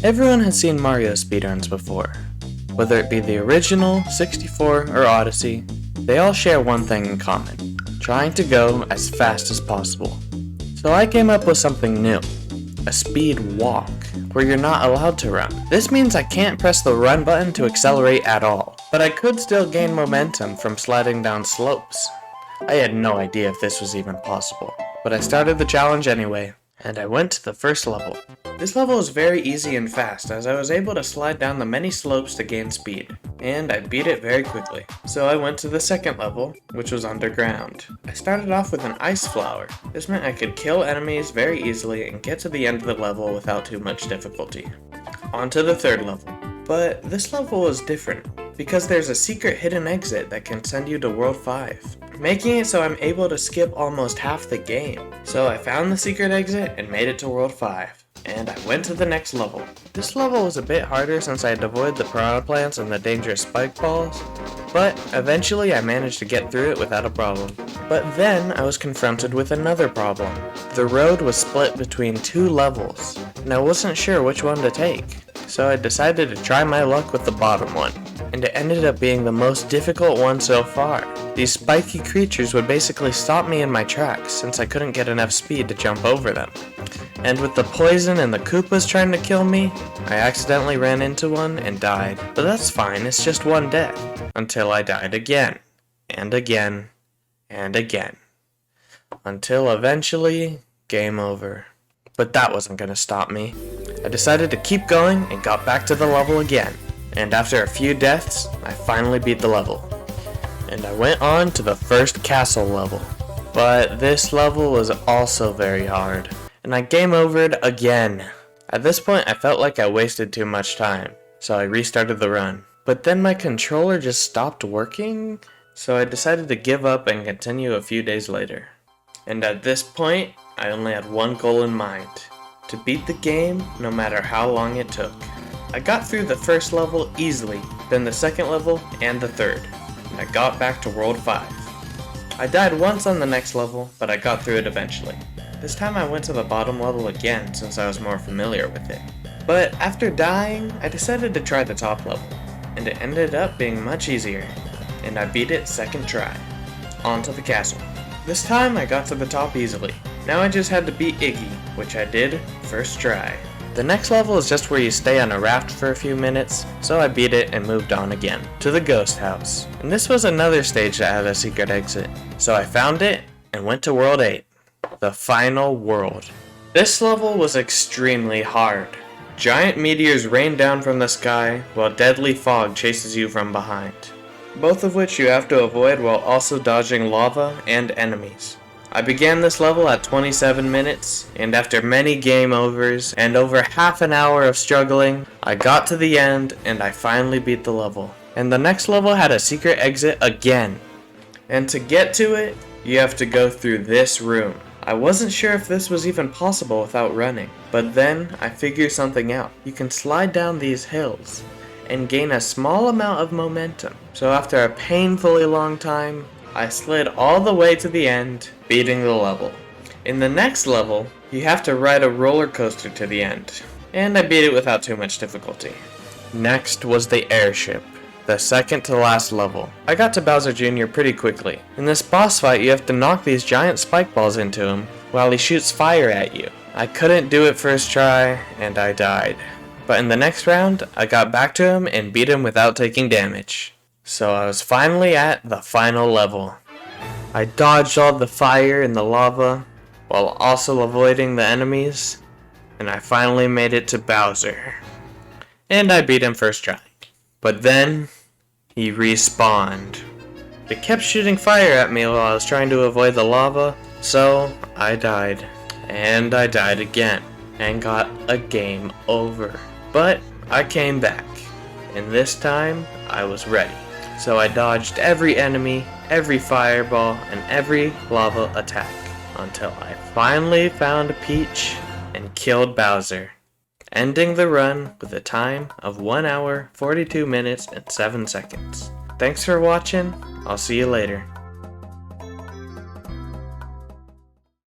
Everyone has seen Mario speedruns before. Whether it be the original, 64, or Odyssey, they all share one thing in common: trying to go as fast as possible. So I came up with something new: a speed walk, where you're not allowed to run. This means I can't press the run button to accelerate at all, but I could still gain momentum from sliding down slopes. I had no idea if this was even possible, but I started the challenge anyway, and I went to the first level. This level was very easy and fast, as I was able to slide down the many slopes to gain speed, and I beat it very quickly. So I went to the second level, which was underground. I started off with an ice flower. This meant I could kill enemies very easily and get to the end of the level without too much difficulty. On to the third level. But this level is different, because there's a secret hidden exit that can send you to World 5, making it so I'm able to skip almost half the game. So I found the secret exit and made it to World 5, and I went to the next level. This level was a bit harder since I had to avoid the piranha plants and the dangerous spike balls, but eventually I managed to get through it without a problem. But then I was confronted with another problem. The road was split between two levels, and I wasn't sure which one to take. So I decided to try my luck with the bottom one, and it ended up being the most difficult one so far. These spiky creatures would basically stop me in my tracks since I couldn't get enough speed to jump over them. And with the poison and the Koopas trying to kill me, I accidentally ran into one and died. But that's fine, it's just one death. Until I died again, and again, and again. Until eventually, game over. But that wasn't gonna stop me. I decided to keep going and got back to the level again. And after a few deaths, I finally beat the level. And I went on to the first castle level. But this level was also very hard, and I game overed again. At this point I felt like I wasted too much time, so I restarted the run. But then my controller just stopped working, so I decided to give up and continue a few days later. And at this point, I only had one goal in mind: to beat the game no matter how long it took. I got through the first level easily, then the second level, and the third. I got back to World 5. I died once on the next level, but I got through it eventually. This time I went to the bottom level again since I was more familiar with it. But after dying, I decided to try the top level, and it ended up being much easier, and I beat it second try. On to the castle. This time I got to the top easily. Now I just had to beat Iggy, which I did first try. The next level is just where you stay on a raft for a few minutes, so I beat it and moved on again to the ghost house. And this was another stage that had a secret exit, so I found it and went to World 8, the final world. This level was extremely hard. Giant meteors rain down from the sky, while deadly fog chases you from behind, both of which you have to avoid while also dodging lava and enemies. I began this level at 27 minutes, and after many game overs and over half an hour of struggling, I got to the end and I finally beat the level. And the next level had a secret exit again. And to get to it, you have to go through this room. I wasn't sure if this was even possible without running, but then I figured something out. You can slide down these hills and gain a small amount of momentum. So after a painfully long time, I slid all the way to the end, beating the level. In the next level, you have to ride a roller coaster to the end, and I beat it without too much difficulty. Next was the Airship, the second to last level. I got to Bowser Jr. pretty quickly. In this boss fight, you have to knock these giant spike balls into him while he shoots fire at you. I couldn't do it first try, and I died. But in the next round, I got back to him and beat him without taking damage. So I was finally at the final level. I dodged all the fire and the lava, while also avoiding the enemies, and I finally made it to Bowser. And I beat him first try. But then, he respawned. It kept shooting fire at me while I was trying to avoid the lava, so I died. And I died again, and got a game over. But I came back, and this time, I was ready. So I dodged every enemy, every fireball, and every lava attack, until I finally found Peach and killed Bowser, ending the run with a time of 1 hour, 42 minutes, and 7 seconds. Thanks for watching, I'll see you later.